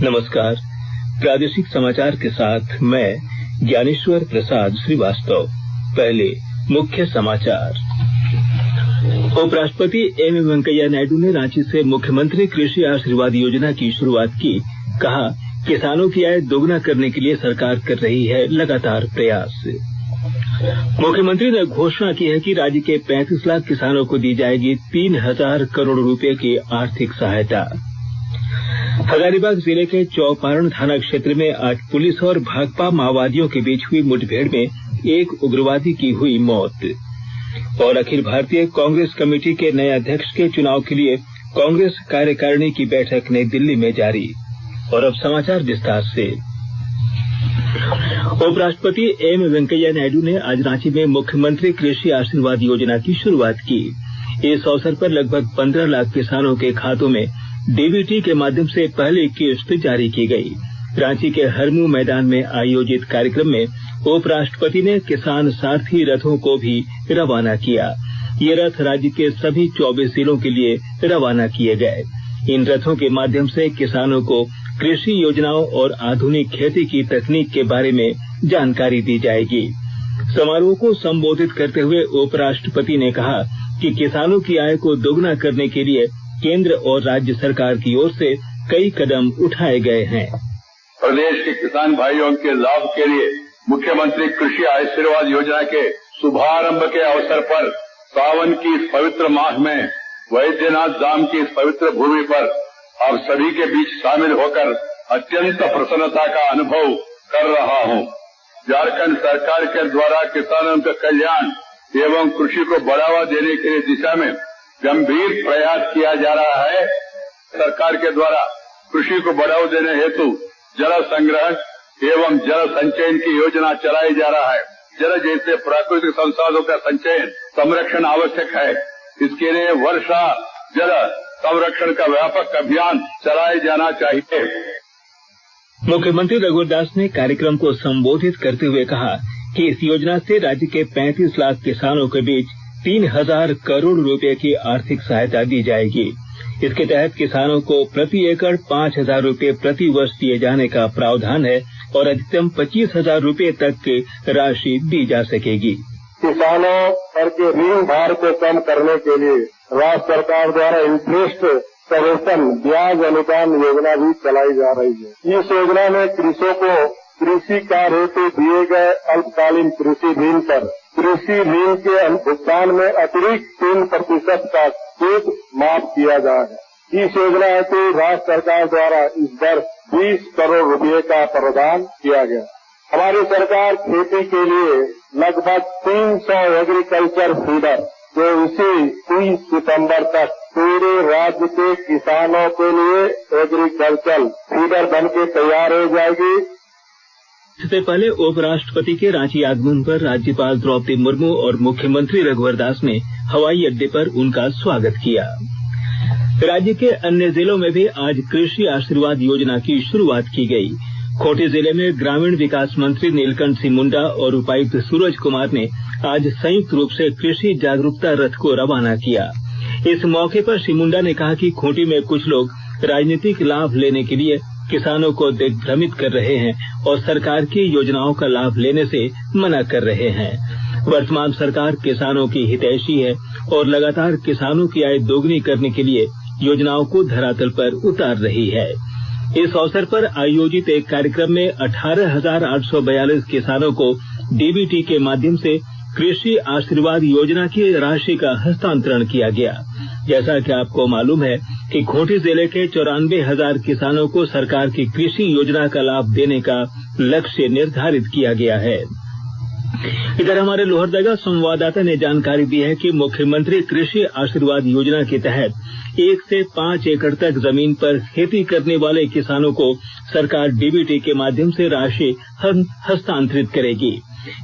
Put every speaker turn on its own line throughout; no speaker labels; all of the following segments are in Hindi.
नमस्कार। प्रादेशिक समाचार के साथ मैं ज्ञानेश्वर प्रसाद श्रीवास्तव। पहले मुख्य समाचार। उपराष्ट्रपति एम वेंकैया नायडू ने रांची से मुख्यमंत्री कृषि आशीर्वाद योजना की शुरुआत की। कहा, किसानों की आय दोगुना करने के लिए सरकार कर रही है लगातार प्रयास। मुख्यमंत्री ने घोषणा की है कि राज्य के 35 लाख किसानों को दी जाएगी 3000 करोड़ रुपए की आर्थिक सहायता। हजारीबाग जिले के चौपारण थाना क्षेत्र में आज पुलिस और भाकपा माओवादियों के बीच हुई मुठभेड़ में एक उग्रवादी की हुई मौत। और अखिल भारतीय कांग्रेस कमेटी के नए अध्यक्ष के चुनाव के लिए कांग्रेस कार्यकारिणी की बैठक नई दिल्ली में जारी। और अब समाचार विस्तार से। उपराष्ट्रपति एम वेंकैया नायडू ने आज रांची में मुख्यमंत्री कृषि आशीर्वाद योजना की शुरुआत की। इस अवसर पर लगभग 15 लाख किसानों के खातों में डीबीटी के माध्यम से पहली किस्त जारी की गई। रांची के हरमू मैदान में आयोजित कार्यक्रम में उपराष्ट्रपति ने किसान सारथी रथों को भी रवाना किया। ये रथ राज्य के सभी 24 जिलों के लिए रवाना किए गए। इन रथों के माध्यम से किसानों को कृषि योजनाओं और आधुनिक खेती की तकनीक के बारे में जानकारी दी जाएगी। समारोह को संबोधित करते हुए उपराष्ट्रपति ने कहा कि किसानों की आय को दोगुना करने के लिए केंद्र और राज्य सरकार की ओर से कई कदम उठाए गए हैं।
प्रदेश के किसान भाइयों के लाभ के लिए मुख्यमंत्री कृषि आशीर्वाद योजना के शुभारंभ के अवसर पर सावन की इस पवित्र माह में वैद्यनाथ धाम की इस पवित्र भूमि पर आप सभी के बीच शामिल होकर अत्यंत प्रसन्नता का अनुभव कर रहा हूं। झारखंड सरकार के द्वारा किसानों के कल्याण एवं कृषि को बढ़ावा देने के लिए दिशा में गंभीर प्रयास किया जा रहा है। सरकार के द्वारा कृषि को बढ़ावा देने हेतु जल संग्रहण एवं जल संचयन की योजना चलाई जा रहा है। जल जैसे प्राकृतिक संसाधनों का संचयन संरक्षण आवश्यक है। इसके लिए वर्षा जल संरक्षण का व्यापक अभियान चलाया जाना चाहिए।
मुख्यमंत्री रघुवर दास ने कार्यक्रम को संबोधित करते हुए कहा कि इस योजना से राज्य के 35 लाख किसानों के बीच 3000 करोड़ रुपए की आर्थिक सहायता दी जाएगी। इसके तहत किसानों को प्रति एकड़ 5000 रुपए प्रति वर्ष दिए जाने का प्रावधान है और अधिकतम 25,000 रुपए तक की राशि दी जा सकेगी।
किसानों पर के ऋण भार को कम करने के लिए राज्य सरकार द्वारा इंटरेस्ट समेसन ब्याज अनुदान योजना भी चलाई जा रही है। इस योजना में कृषकों को कृषि कार्य हेतु दिए गए अल्पकालीन कृषि ऋण पर कृषि ऋण के भुगतान में अतिरिक्त 3% का सूद माफ किया जाएगा। इस योजना हेतु राज्य सरकार द्वारा इस वर्ष 20 करोड़ रुपए का प्रावधान किया गया। हमारी सरकार खेती के लिए लगभग 300 एग्रीकल्चर फीडर जो इसी 30 सितंबर तक पूरे राज्य के किसानों के लिए एग्रीकल्चर फीडर बनके तैयार हो जाएगी।
इससे पहले उपराष्ट्रपति के रांची आगमन पर राज्यपाल द्रौपदी मुर्मू और मुख्यमंत्री रघुवर दास ने हवाई अड्डे पर उनका स्वागत किया। राज्य के अन्य जिलों में भी आज कृषि आशीर्वाद योजना की शुरुआत की गई। खूंटी जिले में ग्रामीण विकास मंत्री नीलकंठ सिंह मुंडा और उपायुक्त सूरज कुमार ने आज संयुक्त रूप से कृषि जागरूकता रथ को रवाना किया। इस मौके पर श्री मुंडा ने कहा कि खूंटी में कुछ लोग राजनीतिक लाभ लेने के लिए किसानों को दिग्भ्रमित कर रहे हैं और सरकार की योजनाओं का लाभ लेने से मना कर रहे हैं। वर्तमान सरकार किसानों की हितैषी है और लगातार किसानों की आय दोगुनी करने के लिए योजनाओं को धरातल पर उतार रही है। इस अवसर पर आयोजित एक कार्यक्रम में 18,842 किसानों को डीबीटी के माध्यम से कृषि आशीर्वाद योजना की राशि का हस्तांतरण किया गया। जैसा कि आपको मालूम है कि खूंटी जिले के 94,000 किसानों को सरकार की कृषि योजना का लाभ देने का लक्ष्य निर्धारित किया गया है। इधर हमारे लोहरदगा संवाददाता ने जानकारी दी है कि मुख्यमंत्री कृषि आशीर्वाद योजना के तहत 1 से 5 एकड़ तक जमीन पर खेती करने वाले किसानों को सरकार डीबीटी के माध्यम से राशि हस्तांतरित करेगी।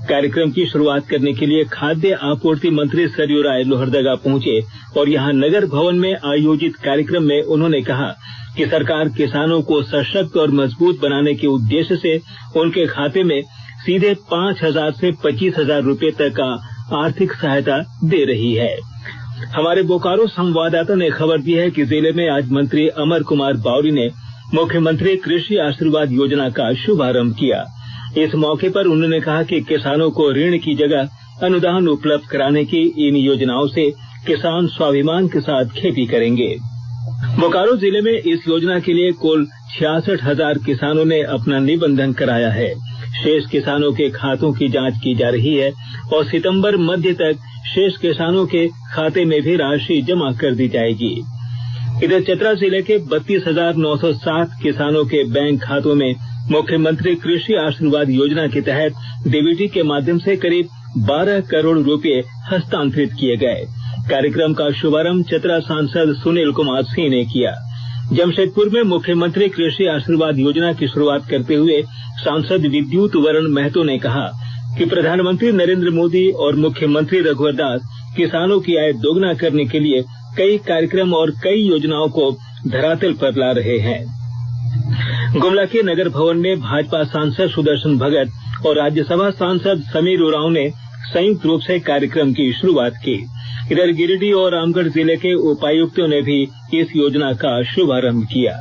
कार्यक्रम की शुरुआत करने के लिए खाद्य आपूर्ति मंत्री सरयू राय लोहरदगा पहुंचे और यहां नगर भवन में आयोजित कार्यक्रम में उन्होंने कहा कि सरकार किसानों को सशक्त और मजबूत बनाने के उद्देश्य से उनके खाते में सीधे 5,000 से 25,000 रुपए तक का आर्थिक सहायता दे रही है। हमारे बोकारो संवाददाता ने खबर दी है कि जिले में आज मंत्री अमर कुमार बावरी ने मुख्यमंत्री कृषि आशीर्वाद योजना का शुभारंभ किया। इस मौके पर उन्होंने कहा कि किसानों को ऋण की जगह अनुदान उपलब्ध कराने की इन योजनाओं से किसान स्वाभिमान के साथ खेती करेंगे। बोकारो जिले में इस योजना के लिए कुल 66,000 किसानों ने अपना निबंधन कराया है। शेष किसानों के खातों की जांच की जा रही है और सितंबर मध्य तक शेष किसानों के खाते में भी राशि जमा कर दी जाएगी। इधर चतरा जिले के 32,907 किसानों के बैंक खातों में मुख्यमंत्री कृषि आशीर्वाद योजना के तहत डीबीटी के माध्यम से करीब 12 करोड़ रुपए हस्तांतरित किए गए। कार्यक्रम का शुभारंभ चतरा सांसद सुनील कुमार सिंह ने किया। जमशेदपुर में मुख्यमंत्री कृषि आशीर्वाद योजना की शुरुआत करते हुए सांसद विद्युत वरण महतो ने कहा कि प्रधानमंत्री नरेंद्र मोदी और मुख्यमंत्री रघुवर दास किसानों की आय दोगुना करने के लिए कई कार्यक्रम और कई योजनाओं को धरातल पर ला रहे हैं। गुमला के नगर भवन में भाजपा सांसद सुदर्शन भगत और राज्यसभा सांसद समीर उरांव ने संयुक्त रूप से कार्यक्रम की शुरुआत की। इधर गिरिडीह और रामगढ़ जिले के उपायुक्तों ने भी इस योजना का शुभारंभ किया।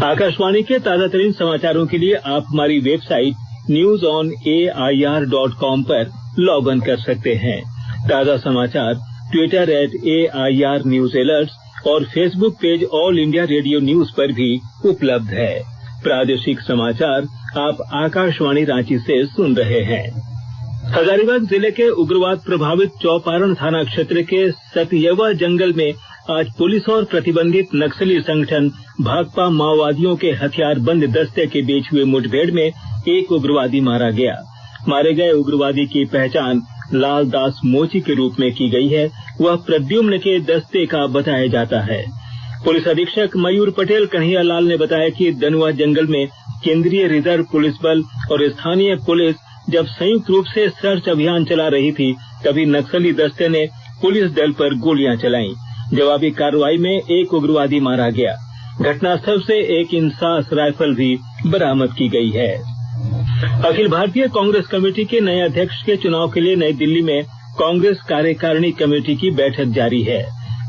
आकाशवाणी के ताजातरीन समाचारों के लिए आप हमारी वेबसाइट newsonair.com पर लॉग इन कर सकते हैं। ताजा समाचार ट्विटर @AIR News Alerts और Facebook page all India radio news पर भी उपलब्ध है। प्रादेशिक समाचार आप आकाशवाणी रांची से सुन रहे हैं। हजारीबाग जिले के उग्रवाद प्रभावित चौपारण थाना क्षेत्र के सतयवा जंगल में आज पुलिस और प्रतिबंधित नक्सली संगठन भाकपा माओवादियों के हथियारबंद दस्ते के बीच हुए मुठभेड़ में एक उग्रवादी मारा गया। मारे गए उग्रवादी की पहचान लाल दास मोची के रूप में की गई है। वह प्रद्युम्न के दस्ते का बताया जाता है। पुलिस अधीक्षक मयूर पटेल कन्हैयालाल ने बताया कि दनुआ जंगल में केंद्रीय रिजर्व पुलिस बल और स्थानीय पुलिस जब संयुक्त रूप से सर्च अभियान चला रही थी, तभी नक्सली दस्ते ने पुलिस दल पर गोलियां चलाईं। जवाबी कार्रवाई में एक उग्रवादी मारा गया। घटनास्थल से एक इंसास राइफल भी बरामद की गई है। अखिल भारतीय कांग्रेस कमेटी के नए अध्यक्ष के चुनाव के लिए नई दिल्ली में कांग्रेस कार्यकारिणी कमेटी की बैठक जारी है।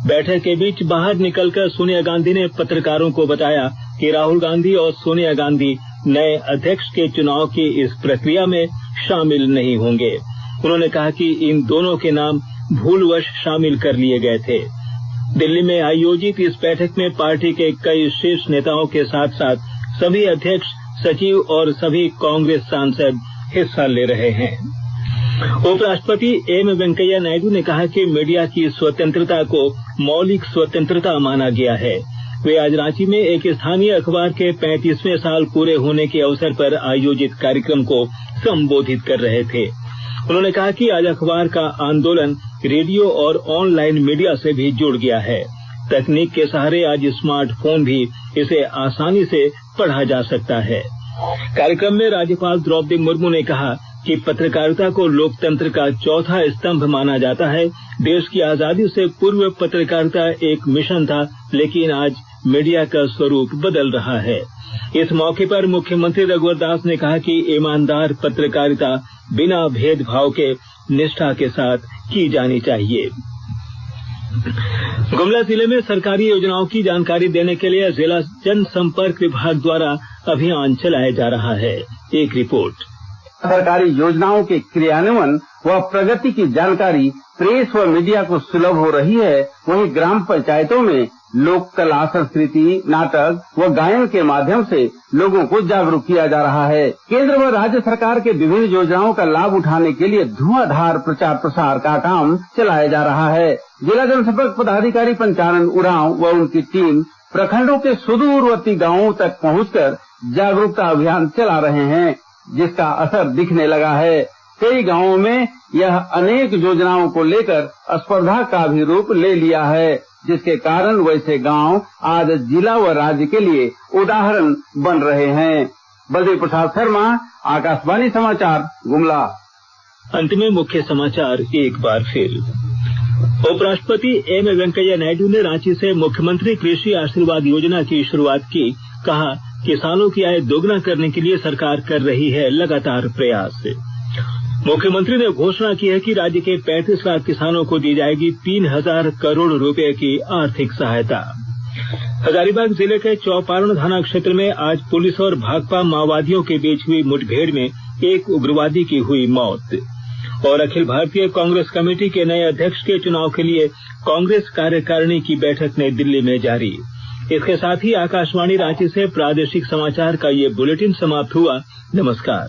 बैठक के बीच बाहर निकलकर सोनिया गांधी ने पत्रकारों को बताया कि राहुल गांधी और सोनिया गांधी नए अध्यक्ष के चुनाव की इस प्रक्रिया में शामिल नहीं होंगे। उन्होंने कहा कि इन दोनों के नाम भूलवश शामिल कर लिए गए थे। दिल्ली में आयोजित इस बैठक में पार्टी के कई शीर्ष नेताओं के साथ साथ सभी अध्यक्ष, सचिव और सभी कांग्रेस सांसद हिस्सा ले रहे हैं। उपराष्ट्रपति एम वेंकैया नायडू ने कहा कि मीडिया की स्वतंत्रता को मौलिक स्वतंत्रता माना गया है। वे आज रांची में एक स्थानीय अखबार के 35वें साल पूरे होने के अवसर पर आयोजित कार्यक्रम को संबोधित कर रहे थे। उन्होंने कहा कि आज अखबार का आंदोलन रेडियो और ऑनलाइन मीडिया से भी जुड़ गया है। तकनीक के सहारे आज स्मार्टफोन भी इसे आसानी से पढ़ा जा सकता है। कार्यक्रम में राज्यपाल द्रौपदी मुर्मू ने कहा कि पत्रकारिता को लोकतंत्र का चौथा स्तंभ माना जाता है। देश की आजादी से पूर्व पत्रकारिता एक मिशन था, लेकिन आज मीडिया का स्वरूप बदल रहा है। इस मौके पर मुख्यमंत्री रघुवर दास ने कहा कि ईमानदार पत्रकारिता बिना भेदभाव के निष्ठा के साथ की जानी चाहिए। गुमला जिले में सरकारी योजनाओं की जानकारी देने के लिए जिला जनसंपर्क विभाग द्वारा अभियान चलाया जा रहा है। एक रिपोर्ट।
सरकारी योजनाओं के क्रियान्वयन व प्रगति की जानकारी प्रेस व मीडिया को सुलभ हो रही है। वहीं ग्राम पंचायतों में लोक कला, संस्कृति, नाटक व गायन के माध्यम से लोगों को जागरूक किया जा रहा है। केंद्र व राज्य सरकार के विभिन्न योजनाओं का लाभ उठाने के लिए धुआंधार प्रचार प्रसार का काम चलाया जा रहा है। जिला जनसंपर्क पदाधिकारी पंचानन उरांव व उनकी टीम प्रखंडों के सुदूरवर्ती गांवों तक पहुंचकर जागरूकता अभियान चला रहे हैं, जिसका असर दिखने लगा है। कई गांवों में यह अनेक योजनाओं को लेकर स्पर्धा का भी रूप ले लिया है, जिसके कारण वैसे गांव आज जिला व राज्य के लिए उदाहरण बन रहे हैं। बलदेव प्रसाद शर्मा, आकाशवाणी समाचार, गुमला।
अंत में मुख्य समाचार एक बार फिर। उपराष्ट्रपति एम वेंकैया नायडू ने रांची से मुख्यमंत्री कृषि आशीर्वाद योजना की शुरुआत की। कहा, किसानों की आय दोगुना करने के लिए सरकार कर रही है लगातार प्रयास। मुख्यमंत्री ने घोषणा की है कि राज्य के 35 लाख किसानों को दी जाएगी 3,000 करोड़ रुपए की आर्थिक सहायता। हजारीबाग जिले के चौपारण थाना क्षेत्र में आज पुलिस और भाकपा माओवादियों के बीच हुई मुठभेड़ में एक उग्रवादी की हुई मौत। और अखिल भारतीय कांग्रेस कमेटी के नए अध्यक्ष के चुनाव के लिए कांग्रेस कार्यकारिणी की बैठक नई दिल्ली में जारी। इसके साथ ही आकाशवाणी रांची से प्रादेशिक समाचार का ये बुलेटिन समाप्त हुआ। नमस्कार।